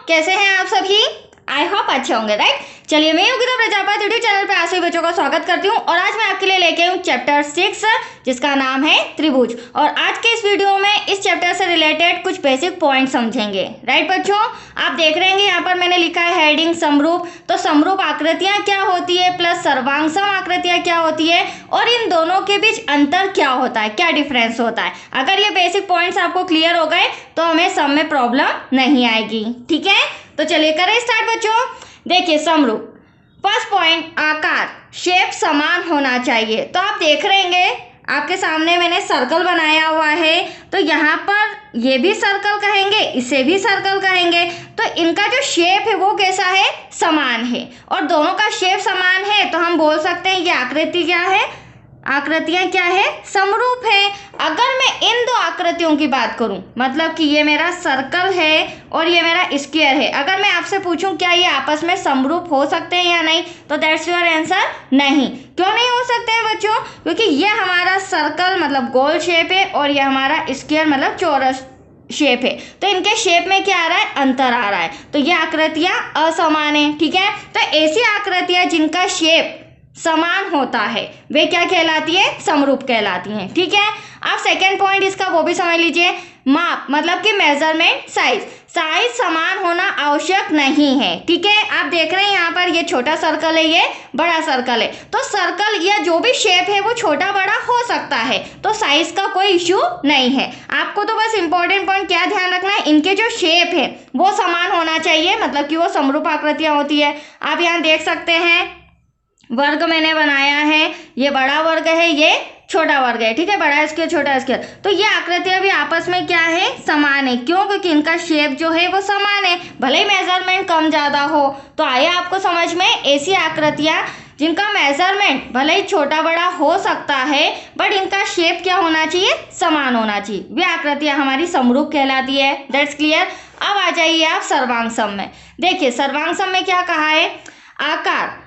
कैसे हैं आप सभी? आई होप अच्छे होंगे, राइट। चलिए, मैं योगिता प्रजापति यूट्यूब चैनल पर आप सभी बच्चों का स्वागत करती हूँ और आज मैं आपके लिए लेके आई हूँ चैप्टर 6 जिसका नाम है त्रिभुज। और आज के इस वीडियो में इस चैप्टर से रिलेटेड कुछ बेसिक पॉइंट समझेंगे, राइट बच्चों। आप देख रहे हैं यहाँ पर मैंने लिखा है हेडिंग समरूप। तो समरूप आकृतियां क्या होती है प्लस सर्वांगसम आकृतियां क्या होती है और इन दोनों के बीच अंतर क्या होता है, क्या डिफरेंस होता है। अगर ये बेसिक पॉइंट्स आपको क्लियर हो गए तो हमें सम में प्रॉब्लम नहीं आएगी, ठीक है। तो चलिए करें स्टार्ट बच्चों। देखिए समरूप, फर्स्ट पॉइंट, आकार शेप समान होना चाहिए। तो आप देख रहे हैं आपके सामने मैंने सर्कल बनाया हुआ है, तो यहाँ पर ये भी सर्कल कहेंगे, इसे भी सर्कल कहेंगे। तो इनका जो शेप है वो कैसा है, समान है। और दोनों का शेप समान है तो हम बोल सकते हैं ये आकृति क्या है, आकृतियां क्या है, समरूप है। अगर मैं इन दो आकृतियों की बात करूं, मतलब कि ये मेरा सर्कल है और ये मेरा स्क्वायर है, अगर मैं आपसे पूछूं क्या ये आपस में समरूप हो सकते हैं या नहीं, तो दैट्स योर आंसर, नहीं। क्यों नहीं हो सकते हैं बच्चों? क्योंकि ये हमारा सर्कल मतलब गोल शेप है और ये हमारा स्क्वायर मतलब चौरस शेप है। तो इनके शेप में क्या आ रहा है, अंतर आ रहा है। तो ये आकृतियां असमान है, ठीक है। तो ऐसी आकृतियां जिनका शेप समान होता है वे क्या कहलाती है, समरूप कहलाती हैं, ठीक है। अब सेकेंड पॉइंट इसका वो भी समझ लीजिए, माप मतलब कि मेजरमेंट, साइज समान होना आवश्यक नहीं है, ठीक है। आप देख रहे हैं यहाँ पर ये छोटा सर्कल है, ये बड़ा सर्कल है। तो सर्कल या जो भी शेप है वो छोटा बड़ा हो सकता है, तो साइज का कोई इश्यू नहीं है। आपको तो बस इंपॉर्टेंट पॉइंट क्या ध्यान रखना है, इनके जो शेप है वो समान होना चाहिए, मतलब कि वो समरूप आकृतियां होती है। आप यहाँ देख सकते हैं वर्ग मैंने बनाया है, ये बड़ा वर्ग है, ये छोटा वर्ग है, ठीक है, बड़ा स्क्वायर छोटा स्क्वायर। तो ये आकृतियां भी आपस में क्या है, समान है। क्यों? क्योंकि इनका शेप जो है वो समान है, भले ही मेजरमेंट कम ज्यादा हो। तो आया आपको समझ में, ऐसी आकृतियां जिनका मेजरमेंट भले ही छोटा बड़ा हो सकता है बट इनका शेप क्या होना चाहिए, समान होना चाहिए, वे आकृतियां हमारी समरूप कहलाती है। That's clear. अब आ जाइए आप सर्वांगसम में। देखिए सर्वांगसम में क्या कहा है, आकार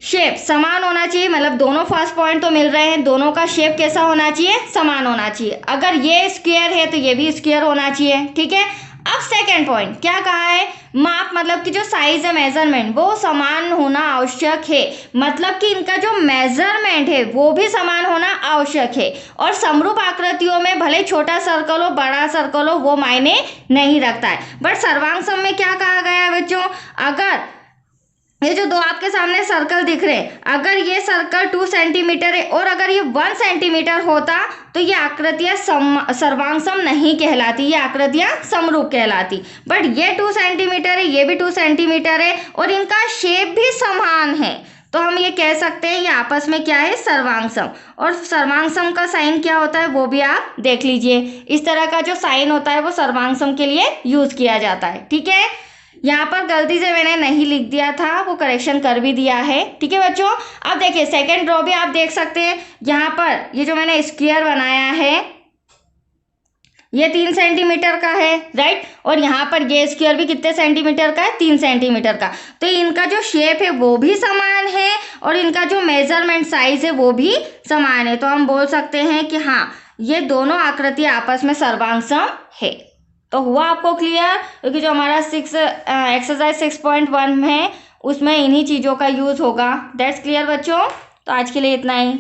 शेप समान होना चाहिए, मतलब दोनों फर्स्ट पॉइंट तो मिल रहे हैं, दोनों का शेप कैसा होना चाहिए, समान होना चाहिए। अगर ये स्क्वायर है तो ये भी स्क्वायर होना चाहिए, ठीक है। अब सेकेंड पॉइंट क्या कहा है, माप मतलब कि जो साइज है, मेजरमेंट, वो समान होना आवश्यक है, मतलब कि इनका जो मेजरमेंट है वो भी समान होना आवश्यक है। और समरूप आकृतियों में भले छोटा सर्कल हो बड़ा सर्कल हो वो मायने नहीं रखता है। बट सर्वांगसम में क्या कहा गया है बच्चों, अगर ये जो दो आपके सामने सर्कल दिख रहे हैं, अगर ये सर्कल 2 सेंटीमीटर है और अगर ये 1 सेंटीमीटर होता तो ये आकृतियां सर्वांगसम नहीं कहलाती, ये आकृतियां समरूप कहलाती। बट ये 2 सेंटीमीटर है, ये भी 2 सेंटीमीटर है और इनका शेप भी समान है, तो हम ये कह सकते हैं ये आपस में क्या है, सर्वांगसम। और सर्वांगसम का साइन क्या होता है वो भी आप देख लीजिए, इस तरह का जो साइन होता है वो सर्वांगसम के लिए यूज किया जाता है, ठीक है। यहाँ पर गलती से मैंने नहीं लिख दिया था, वो करेक्शन कर भी दिया है, ठीक है बच्चों। अब देखिए सेकंड रो भी आप देख सकते हैं, यहाँ पर ये जो मैंने स्क्वायर बनाया है ये 3 सेंटीमीटर का है, राइट। और यहाँ पर ये स्क्वायर भी कितने सेंटीमीटर का है, 3 सेंटीमीटर का। तो इनका जो शेप है वो भी समान है और इनका जो मेजरमेंट साइज है वो भी समान है। तो हम बोल सकते हैं कि हाँ ये दोनों आकृतियां आपस में सर्वांगसम है। तो हुआ आपको क्लियर? क्योंकि जो हमारा एक्सरसाइज 6.1 है उसमें इन्हीं चीज़ों का यूज़ होगा। दैट्स क्लियर बच्चों। तो आज के लिए इतना ही।